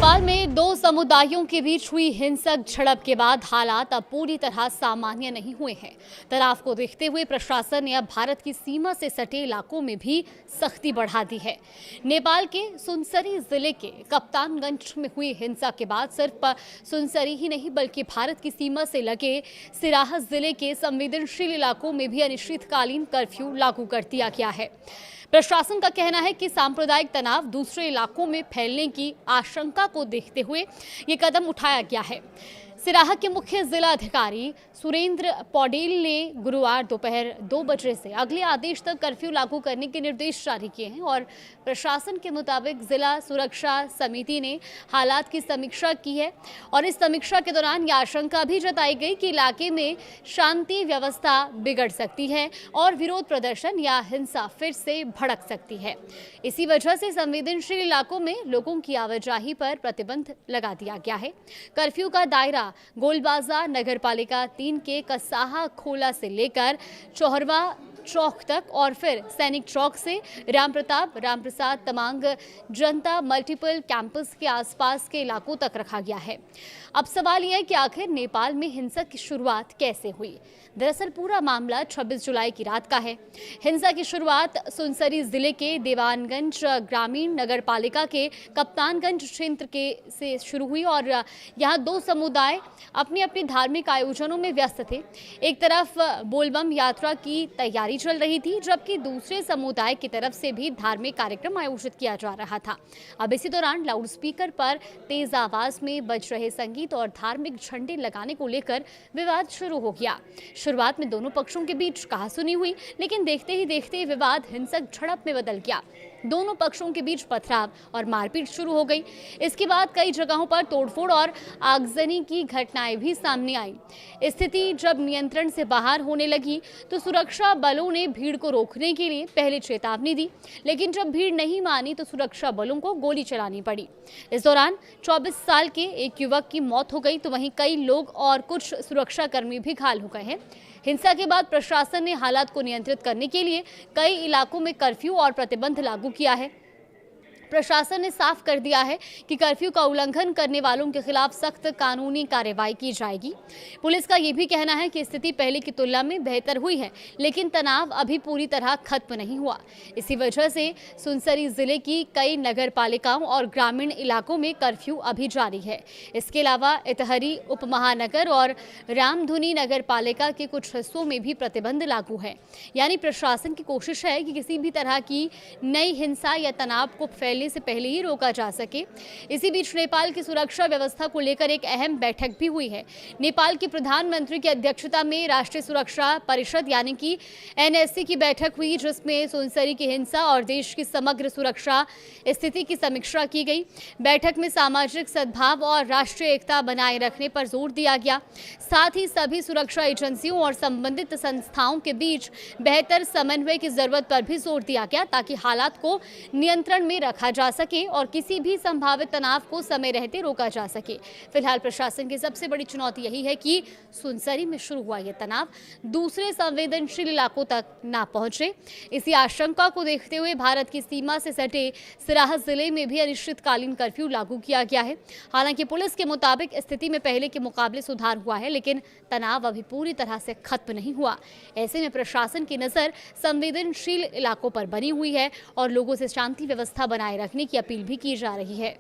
नेपाल में दो समुदायों के बीच हुई हिंसक झड़प के बाद हालात अब पूरी तरह सामान्य नहीं हुए हैं। तनाव को देखते हुए प्रशासन ने अब भारत की सीमा से सटे इलाकों में भी सख्ती बढ़ा दी है। नेपाल के सुनसरी जिले के कप्तानगंज में हुई हिंसा के बाद सिर्फ सुनसरी ही नहीं बल्कि भारत की सीमा से लगे सिराहा जिले के संवेदनशील इलाकों में भी अनिश्चितकालीन कर्फ्यू लागू कर दिया गया है। प्रशासन का कहना है कि सांप्रदायिक तनाव दूसरे इलाकों में फैलने की आशंका को देखते हुए ये कदम उठाया गया है। सिराहा के मुख्य जिला अधिकारी सुरेंद्र पौडेल ने गुरुवार दोपहर 2 बजे से अगले आदेश तक कर्फ्यू लागू करने के निर्देश जारी किए हैं और प्रशासन के मुताबिक जिला सुरक्षा समिति ने हालात की समीक्षा की है और इस समीक्षा के दौरान यह आशंका भी जताई गई कि इलाके में शांति व्यवस्था बिगड़ सकती है और विरोध प्रदर्शन या हिंसा फिर से भड़क सकती है। इसी वजह से संवेदनशील इलाकों में लोगों की आवाजाही पर प्रतिबंध लगा दिया गया है। कर्फ्यू का दायरा गोलबाजार नगरपालिका 3 के कसाहा खोला से लेकर चौहरवा चौक तक और फिर सैनिक चौक से रामप्रसाद तमांग जनता मल्टीपल कैंपस के आसपास के इलाकों तक रखा गया है। अब सवाल यह है कि आखिर नेपाल में हिंसा की शुरुआत कैसे हुई। दरअसल पूरा मामला 26 जुलाई की रात का है। हिंसा की शुरुआत सुनसरी जिले के देवानगंज ग्रामीण नगरपालिका के कप्तानगंज क्षेत्र के से शुरू हुई और यहाँ दो समुदाय अपनी अपनी धार्मिक आयोजनों में व्यस्त थे। एक तरफ बोलबम यात्रा की तैयारी चल रही थी जबकि दूसरे समुदाय की तरफ से भी धार्मिक कार्यक्रम आयोजित किया जा रहा था। अब इसी दौरान लाउडस्पीकर पर तेज आवाज में बज रहे संगीत और धार्मिक झंडे लगाने को लेकर विवाद शुरू हो गया। शुरुआत में दोनों पक्षों के बीच कहासुनी हुई, लेकिन देखते ही देखते विवाद हिंसक झड़प में बदल गया। दोनों पक्षों के बीच पथराव और मारपीट शुरू हो गई। इसके बाद कई जगहों पर तोड़फोड़ और आगजनी की घटनाएं भी सामने आई। स्थिति जब नियंत्रण से बाहर होने लगी तो सुरक्षा बलों ने भीड़ को रोकने के लिए पहले चेतावनी दी, लेकिन जब भीड़ नहीं मानी तो सुरक्षा बलों को गोली चलानी पड़ी। इस दौरान 24 साल के एक युवक की मौत हो गई तो वहीं कई लोग और कुछ सुरक्षाकर्मी भी घायल हो गए हैं। हिंसा के बाद प्रशासन ने हालात को नियंत्रित करने के लिए कई इलाकों में कर्फ्यू और प्रतिबंध लागू किया है। प्रशासन ने साफ कर दिया है कि कर्फ्यू का उल्लंघन करने वालों के खिलाफ सख्त कानूनी कार्रवाई की जाएगी। पुलिस का यह भी कहना है कि स्थिति पहले की तुलना में बेहतर हुई है, लेकिन तनाव अभी पूरी तरह खत्म नहीं हुआ। इसी वजह से सुनसरी जिले की कई नगर पालिकाओं और ग्रामीण इलाकों में कर्फ्यू अभी जारी है। इसके अलावा इटहरी उपमहानगर और रामधुनी नगर पालिका के कुछ हिस्सों में भी प्रतिबंध लागू है। यानी प्रशासन की कोशिश है कि किसी भी तरह की नई हिंसा या तनाव को से पहले ही रोका जा सके। इसी बीच नेपाल की सुरक्षा व्यवस्था को लेकर एक अहम बैठक भी हुई है। नेपाल के प्रधानमंत्री की अध्यक्षता में राष्ट्रीय सुरक्षा परिषद यानी कि एनएससी की बैठक हुई, जिसमें सुनसरी की हिंसा और देश की समग्र सुरक्षा स्थिति की समीक्षा की गई। बैठक में सामाजिक सद्भाव और राष्ट्रीय एकता बनाए रखने पर जोर दिया गया। साथ ही सभी सुरक्षा एजेंसियों और संबंधित संस्थाओं के बीच बेहतर समन्वय की जरूरत पर भी जोर दिया गया ताकि हालात को नियंत्रण में रखा जा सके और किसी भी संभावित तनाव को समय रहते रोका जा सके। फिलहाल प्रशासन की सबसे बड़ी चुनौती यही है कि सुनसरी में शुरू हुआ यह तनाव दूसरे संवेदनशील इलाकों तक ना पहुंचे। इसी आशंका को देखते हुए भारत की सीमा से सटे सिराहा जिले में भी अनिश्चितकालीन कर्फ्यू लागू किया गया है। हालांकि पुलिस के मुताबिक स्थिति में पहले के मुकाबले सुधार हुआ है, लेकिन तनाव अभी पूरी तरह से खत्म नहीं हुआ। ऐसे में प्रशासन की नजर संवेदनशील इलाकों पर बनी हुई है और लोगों से शांति व्यवस्था बनाए रखने की अपील भी की जा रही है।